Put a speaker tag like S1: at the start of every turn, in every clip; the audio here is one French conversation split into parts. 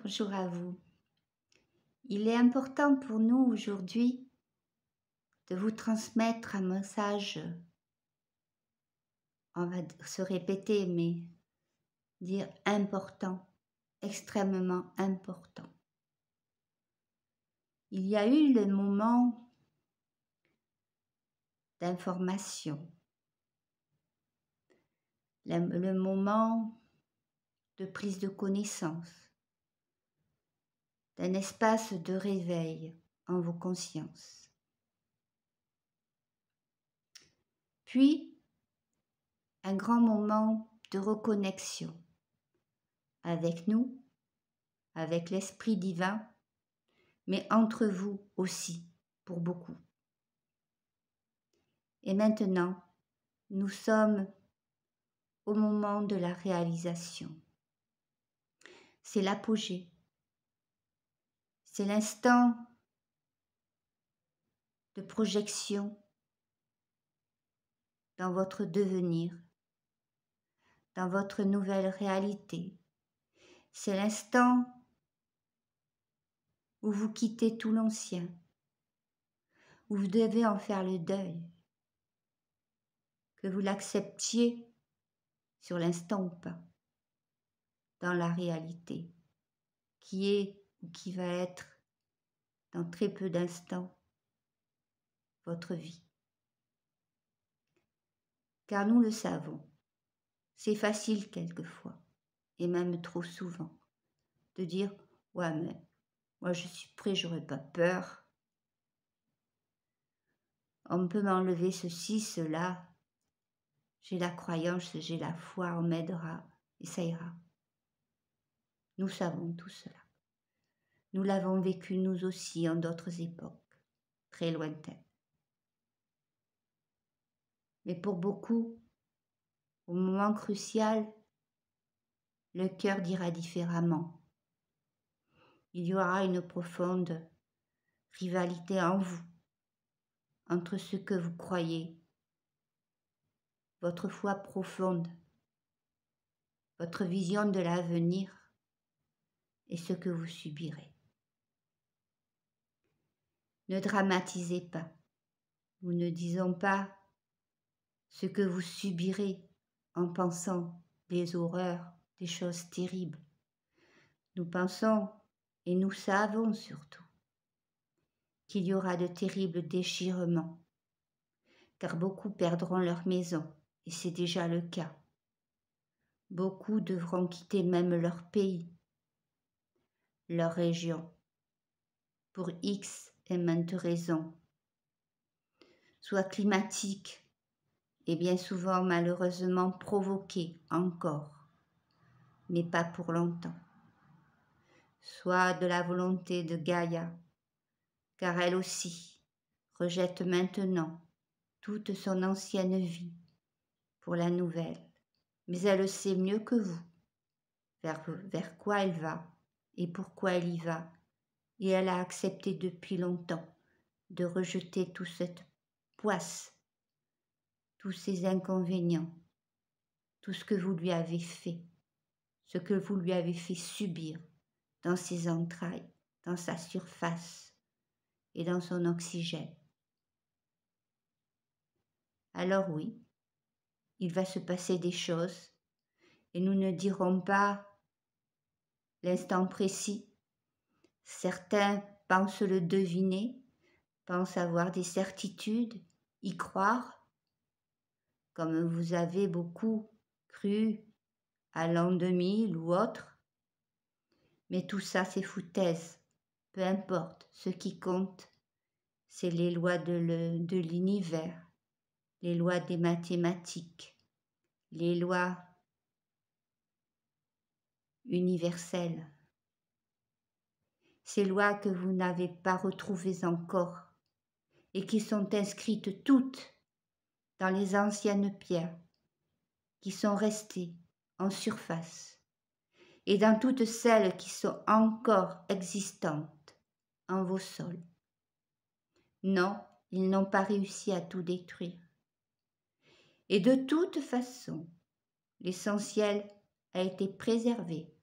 S1: Bonjour à vous. Il est important pour nous aujourd'hui de vous transmettre un message, on va se répéter, mais dire important, extrêmement important. Il y a eu le moment d'information, le moment de prise de connaissance, d'un espace de réveil en vos consciences. Puis, un grand moment de reconnexion avec nous, avec l'Esprit divin, mais entre vous aussi, pour beaucoup. Et maintenant, nous sommes au moment de la réalisation. C'est l'apogée. C'est l'instant de projection dans votre devenir, dans votre nouvelle réalité. C'est l'instant où vous quittez tout l'ancien, où vous devez en faire le deuil, que vous l'acceptiez sur l'instant ou pas, dans la réalité, qui est ou qui va être dans très peu d'instants votre vie. Car nous le savons, c'est facile quelquefois, et même trop souvent, de dire « ouais mais moi je suis prêt, j'aurais pas peur, on peut m'enlever ceci, cela, j'ai la croyance, j'ai la foi, on m'aidera et ça ira ». Nous savons tout cela. Nous l'avons vécu nous aussi en d'autres époques, très lointaines. Mais pour beaucoup, au moment crucial, le cœur dira différemment. Il y aura une profonde rivalité en vous, entre ce que vous croyez, votre foi profonde, votre vision de l'avenir et ce que vous subirez. Ne dramatisez pas. Nous ne disons pas ce que vous subirez en pensant des horreurs, des choses terribles. Nous pensons, et nous savons surtout, qu'il y aura de terribles déchirements, car beaucoup perdront leur maison, et c'est déjà le cas. Beaucoup devront quitter même leur pays, leur région, pour X et maintes raisons, soit climatiques, et bien souvent malheureusement provoquées encore, mais pas pour longtemps, soit de la volonté de Gaïa, car elle aussi rejette maintenant toute son ancienne vie pour la nouvelle, mais elle sait mieux que vous vers quoi elle va et pourquoi elle y va, et elle a accepté depuis longtemps de rejeter toute cette poisse, tous ces inconvénients, tout ce que vous lui avez fait, ce que vous lui avez fait subir dans ses entrailles, dans sa surface et dans son oxygène. Alors oui, il va se passer des choses et nous ne dirons pas l'instant précis. Certains pensent le deviner, pensent avoir des certitudes, y croire, comme vous avez beaucoup cru à l'an 2000 ou autre. Mais tout ça, c'est foutaise. Peu importe, ce qui compte, c'est les lois de l'univers, les lois des mathématiques, les lois universelles. Ces lois que vous n'avez pas retrouvées encore et qui sont inscrites toutes dans les anciennes pierres qui sont restées en surface et dans toutes celles qui sont encore existantes en vos sols. Non, ils n'ont pas réussi à tout détruire. Et de toute façon, l'essentiel a été préservé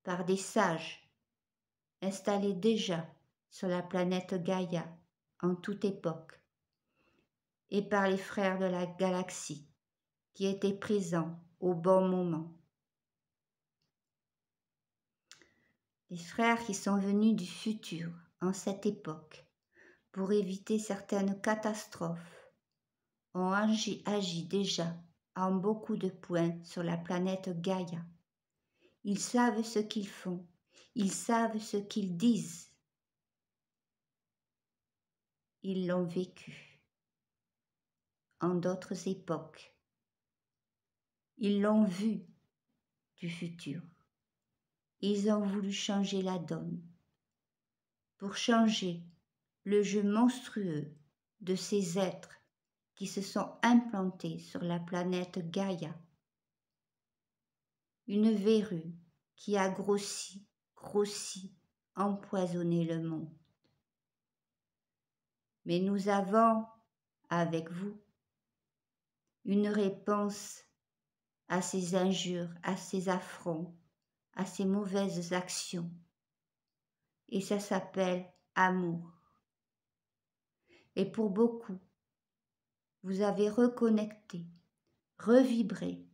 S1: par des sages installés déjà sur la planète Gaïa en toute époque, et par les frères de la galaxie qui étaient présents au bon moment. Les frères qui sont venus du futur en cette époque pour éviter certaines catastrophes ont agi déjà en beaucoup de points sur la planète Gaïa. Ils savent ce qu'ils font, ils savent ce qu'ils disent. Ils l'ont vécu en d'autres époques. Ils l'ont vu du futur. Ils ont voulu changer la donne pour changer le jeu monstrueux de ces êtres qui se sont implantés sur la planète Gaïa. Une verrue qui a grossi, empoisonné le monde. Mais nous avons, avec vous, une réponse à ces injures, à ces affronts, à ces mauvaises actions. Et ça s'appelle amour. Et pour beaucoup, vous avez reconnecté, revibré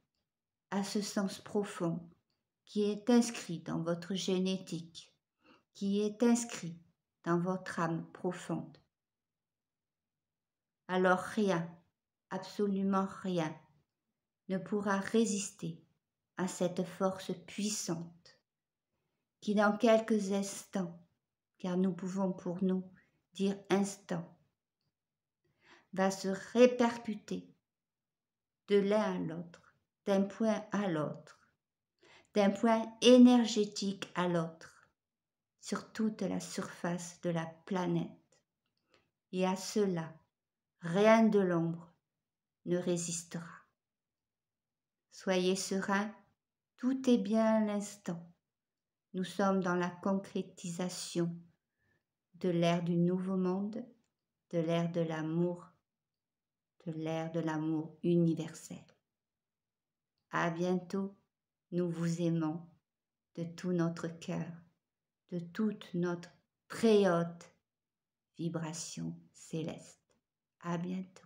S1: à ce sens profond qui est inscrit dans votre génétique, qui est inscrit dans votre âme profonde. Alors rien, absolument rien, ne pourra résister à cette force puissante qui dans quelques instants, car nous pouvons pour nous dire instant, va se répercuter de l'un à l'autre, d'un point à l'autre, d'un point énergétique à l'autre, sur toute la surface de la planète. Et à cela, rien de l'ombre ne résistera. Soyez sereins, tout est bien à l'instant. Nous sommes dans la concrétisation de l'ère du nouveau monde, de l'ère de l'amour universel. À bientôt, nous vous aimons de tout notre cœur, de toute notre très haute vibration céleste. À bientôt.